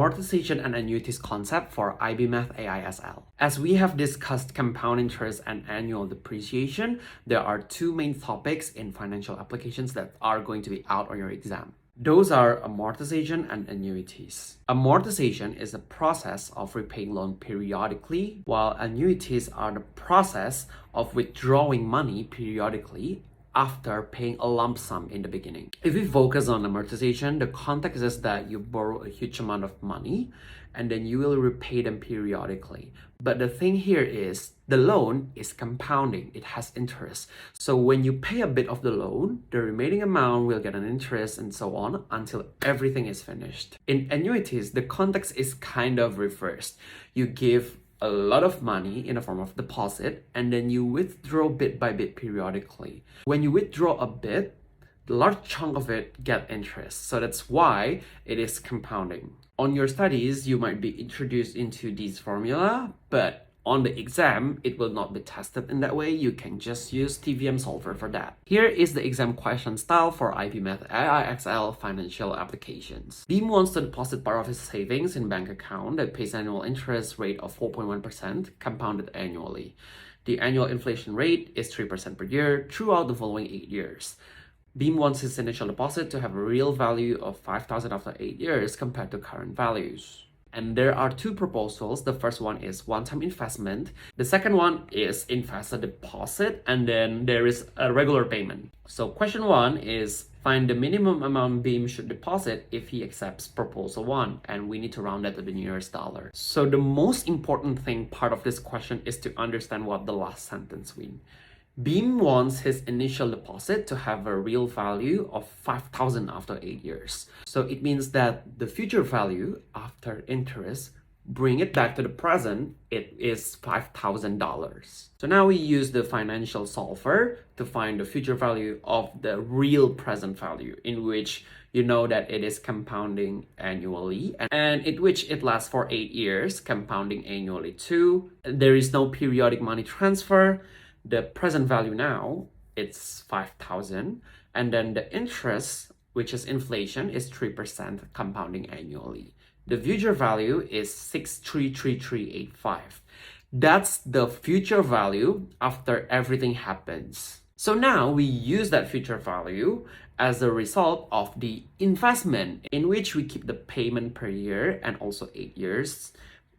amortization and annuities concept for IB Math AISL. As we have discussed compound interest and annual depreciation, there are two main topics in financial applications that are going to be out on your exam. Those are amortization and annuities. Amortization is the process of repaying loan periodically, while annuities are the process of withdrawing money periodically after paying a lump sum in the beginning. If we focus on amortization, the context is that you borrow a huge amount of money and then you will repay them periodically. But the thing here is the loan is compounding, it has interest. So when you pay a bit of the loan, the remaining amount will get an interest and so on until everything is finished. In annuities, the context is kind of reversed. You give a lot of money in the form of deposit and then you withdraw bit by bit periodically. When you withdraw a bit, the large chunk of it get interest. So that's why it is compounding. On your studies, you might be introduced into this formula, but on the exam, it will not be tested in that way. You can just use TVM solver for that. Here is the exam question style for IB Math AIXL financial applications. Beam wants to deposit part of his savings in bank account that pays annual interest rate of 4.1% compounded annually. The annual inflation rate is 3% per year throughout the following 8 years. Beam wants his initial deposit to have a real value of 5,000 after 8 years compared to current values. And there are two proposals. The first one is one-time investment. The second one is investor deposit, and then there is a regular payment. So question one is find the minimum amount Beam should deposit if he accepts proposal one, and we need to round that to the nearest dollar. So the most important thing part of this question is to understand what the last sentence means. Beam wants his initial deposit to have a real value of 5,000 after 8 years. So it means that the future value after interest, bring it back to the present, it is $5,000. So now we use the financial solver to find the future value of the real present value, in which you know that it is compounding annually and in which it lasts for 8 years, compounding annually too. There is no periodic money transfer. The present value now, it's 5,000. And then the interest, which is inflation, is 3% compounding annually. The future value is 633385. That's the future value after everything happens. So now we use that future value as a result of the investment, in which we keep the payment per year and also 8 years.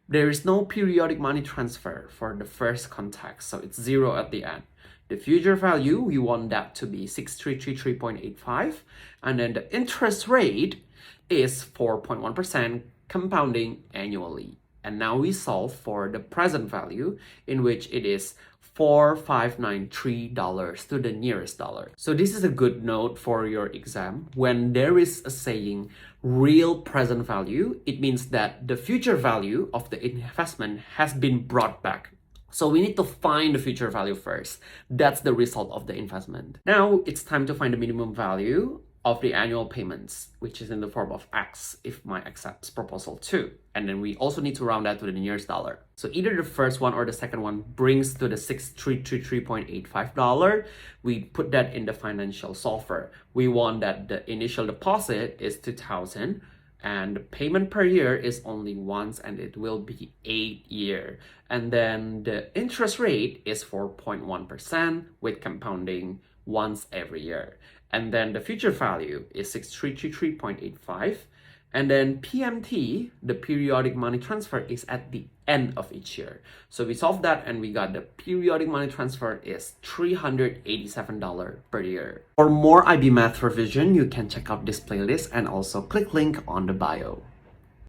There is no periodic money transfer for the first context, so it's 0 at the end. The future value, we want that to be 6333.85, and then the interest rate is 4.1% compounding annually. And now we solve for the present value, in which it is $4,593 to the nearest dollar. So this is a good note for your exam. When there is a saying real present value, it means that the future value of the investment has been brought back. So we need to find the future value first. That's the result of the investment. Now it's time to find the minimum value of the annual payments, which is in the form of X if my accepts proposal 2. And then we also need to round that to the nearest dollar. So either the first one or the second one brings to the $6,333.85. We put that in the financial solver. We want that the initial deposit is 2,000 and the payment per year is only once, and it will be 8 years. And then the interest rate is 4.1% with compounding once every year. And then the future value is 6333.85. And then PMT, the periodic money transfer, is at the end of each year. So we solved that and we got the periodic money transfer is $387 per year. For more IB Math revision, you can check out this playlist and also click link on the bio.